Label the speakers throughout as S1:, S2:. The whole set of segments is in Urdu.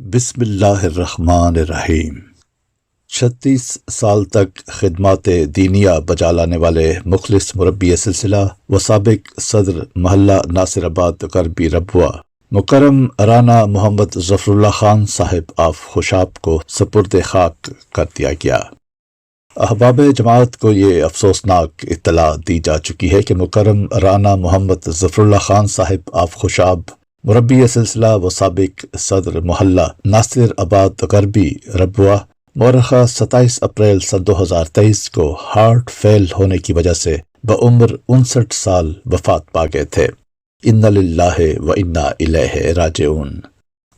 S1: بسم اللہ الرحمن الرحیم۔ 36 سال تک خدمات دینیہ بجا لانے والے مخلص مربی سلسلہ و سابق صدر محلہ ناصر آباد غربی ربوہ مکرم رانا محمد ظفر اللہ خان صاحب آف خوشاب کو سپرد خاک کر دیا گیا۔ احباب جماعت کو یہ افسوسناک اطلاع دی جا چکی ہے کہ مکرم رانا محمد ظفر اللہ خان صاحب آف خوشاب مربی سلسلہ و سابق صدر محلہ ناصر آباد غربی ربوہ مورخہ 27 اپریل سن 2023 کو ہارٹ فیل ہونے کی وجہ سے بعمر 59 سال وفات پا گئے تھے۔ انا للہ و انا الیہ راجعون۔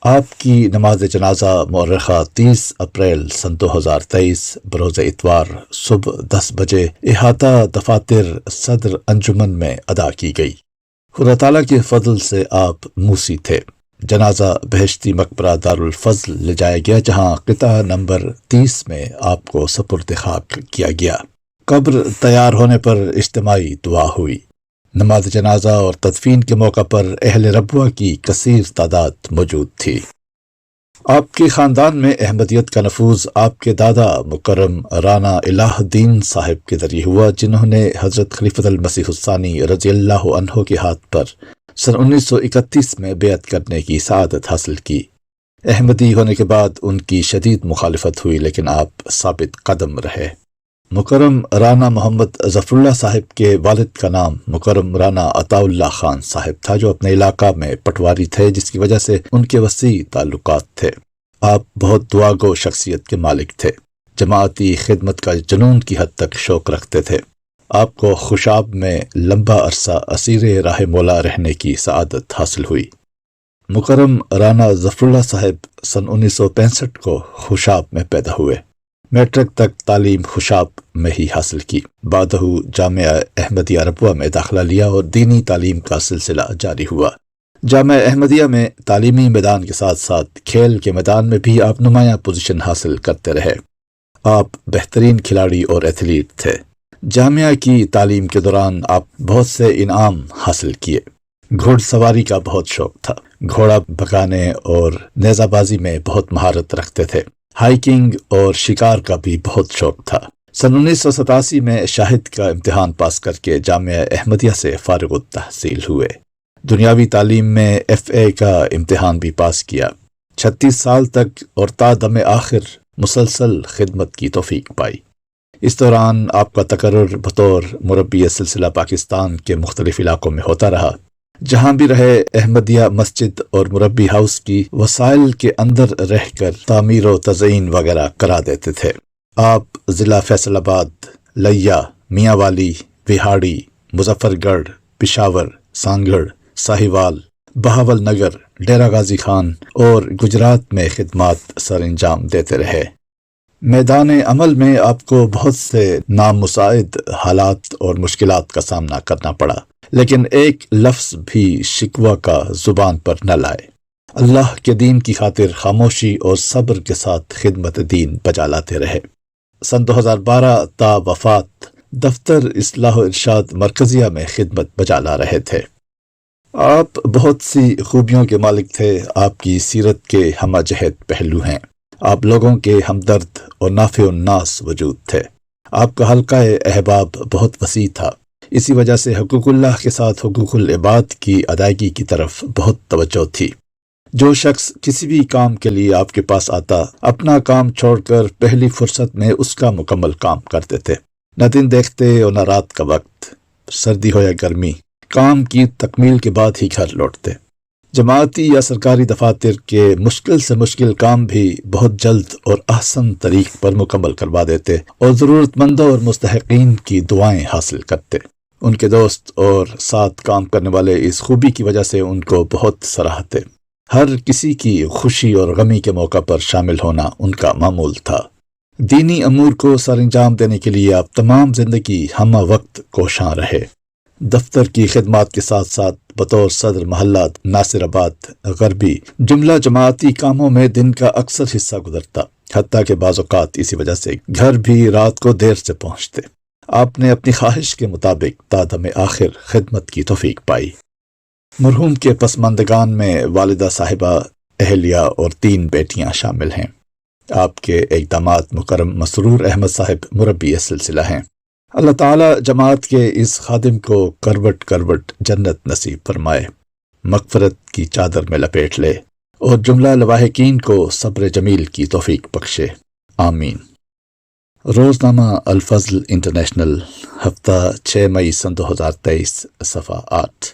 S1: آپ کی نماز جنازہ مورخہ 30 اپریل سن 2023 بروز اتوار صبح 10 بجے احاطہ دفاتر صدر انجمن میں ادا کی گئی۔ خدا تعالیٰ کے فضل سے آپ موسی تھے۔ جنازہ بہشتی مقبرہ دارالفضل لے جایا گیا، جہاں قطعہ نمبر 30 میں آپ کو سپرد خاک کیا گیا۔ قبر تیار ہونے پر اجتماعی دعا ہوئی۔ نماز جنازہ اور تدفین کے موقع پر اہل ربوہ کی کثیر تعداد موجود تھی۔ آپ کے خاندان میں احمدیت کا نفوذ آپ کے دادا مکرم رانا الہ الدین صاحب کے ذریعے ہوا، جنہوں نے حضرت خلیفۃ المسیح الثانی رضی اللہ عنہ کے ہاتھ پر سن 1931 میں بیعت کرنے کی سعادت حاصل کی۔ احمدی ہونے کے بعد ان کی شدید مخالفت ہوئی، لیکن آپ ثابت قدم رہے۔ مکرم رانا محمد ظفر اللہ صاحب کے والد کا نام مکرم رانا عطا اللہ خان صاحب تھا، جو اپنے علاقہ میں پٹواری تھے، جس کی وجہ سے ان کے وسیع تعلقات تھے۔ آپ بہت دعا گو شخصیت کے مالک تھے، جماعتی خدمت کا جنون کی حد تک شوق رکھتے تھے۔ آپ کو خوشاب میں لمبا عرصہ اسیر راہ مولا رہنے کی سعادت حاصل ہوئی۔ مکرم رانا ظفر اللہ صاحب سن 1965 کو خوشاب میں پیدا ہوئے۔ میٹرک تک تعلیم خوشاب میں ہی حاصل کی، بعدہ جامعہ احمدیہ ربوہ میں داخلہ لیا اور دینی تعلیم کا سلسلہ جاری ہوا۔ جامعہ احمدیہ میں تعلیمی میدان کے ساتھ ساتھ کھیل کے میدان میں بھی آپ نمایاں پوزیشن حاصل کرتے رہے۔ آپ بہترین کھلاڑی اور ایتھلیٹ تھے۔ جامعہ کی تعلیم کے دوران آپ بہت سے انعام حاصل کیے۔ گھوڑ سواری کا بہت شوق تھا، گھوڑا بھگانے اور نیزہ بازی میں بہت مہارت رکھتے تھے۔ ہائیکنگ اور شکار کا بھی بہت شوق تھا۔ سن 1987 میں شاہد کا امتحان پاس کر کے جامعہ احمدیہ سے فارغ التحصیل ہوئے۔ دنیاوی تعلیم میں FA کا امتحان بھی پاس کیا۔ 36 سال تک اور تا دم آخر مسلسل خدمت کی توفیق پائی۔ اس دوران آپ کا تقرر بطور مربی سلسلہ پاکستان کے مختلف علاقوں میں ہوتا رہا۔ جہاں بھی رہے احمدیہ مسجد اور مربی ہاؤس کی وسائل کے اندر رہ کر تعمیر و تزئین وغیرہ کرا دیتے تھے۔ آپ ضلع فیصل آباد، لیا، میاں والی، وہاڑی، مظفر گڑھ، پشاور، سانگڑ، ساہیوال، بہاول نگر، ڈیرہ غازی خان اور گجرات میں خدمات سر انجام دیتے رہے۔ میدان عمل میں آپ کو بہت سے نامساعد حالات اور مشکلات کا سامنا کرنا پڑا، لیکن ایک لفظ بھی شکوہ کا زبان پر نہ لائے۔ اللہ کے دین کی خاطر خاموشی اور صبر کے ساتھ خدمت دین بجا لاتے رہے۔ سن 2012 تا وفات دفتر اصلاح و ارشاد مرکزیہ میں خدمت بجا لا رہے تھے۔ آپ بہت سی خوبیوں کے مالک تھے۔ آپ کی سیرت کے ہمہ جہت پہلو ہیں۔ آپ لوگوں کے ہمدرد اور نافع الناس وجود تھے۔ آپ کا حلقہ احباب بہت وسیع تھا، اسی وجہ سے حقوق اللہ کے ساتھ حقوق العباد کی ادائیگی کی طرف بہت توجہ تھی۔ جو شخص کسی بھی کام کے لیے آپ کے پاس آتا، اپنا کام چھوڑ کر پہلی فرصت میں اس کا مکمل کام کرتے تھے۔ نہ دن دیکھتے اور نہ رات کا وقت، سردی ہو یا گرمی، کام کی تکمیل کے بعد ہی گھر لوٹتے۔ جماعتی یا سرکاری دفاتر کے مشکل سے مشکل کام بھی بہت جلد اور احسن طریق پر مکمل کروا دیتے اور ضرورت مندوں اور مستحقین کی دعائیں حاصل کرتے۔ ان کے دوست اور ساتھ کام کرنے والے اس خوبی کی وجہ سے ان کو بہت سراہتے۔ ہر کسی کی خوشی اور غمی کے موقع پر شامل ہونا ان کا معمول تھا۔ دینی امور کو سر انجام دینے کے لیے آپ تمام زندگی ہمہ وقت کوشاں رہے۔ دفتر کی خدمات کے ساتھ ساتھ بطور صدر محلہ ناصر آباد غربی جملہ جماعتی کاموں میں دن کا اکثر حصہ گزرتا، حتیٰ کہ بعض اوقات اسی وجہ سے گھر بھی رات کو دیر سے پہنچتے۔ آپ نے اپنی خواہش کے مطابق تا دم آخر خدمت کی توفیق پائی۔ مرحوم کے پسماندگان میں والدہ صاحبہ اہلیہ اور 3 بیٹیاں شامل ہیں۔ آپ کے اقدامات مکرم مسرور احمد صاحب مربی سلسلہ ہیں۔ اللہ تعالی جماعت کے اس خادم کو کروٹ کروٹ جنت نصیب فرمائے، مغفرت کی چادر میں لپیٹ لے اور جملہ لواحقین کو صبر جمیل کی توفیق بخشے، آمین۔ روزنامہ الفضل انٹرنیشنل، ہفتہ 6 مئی سن 2023، صفحہ 8۔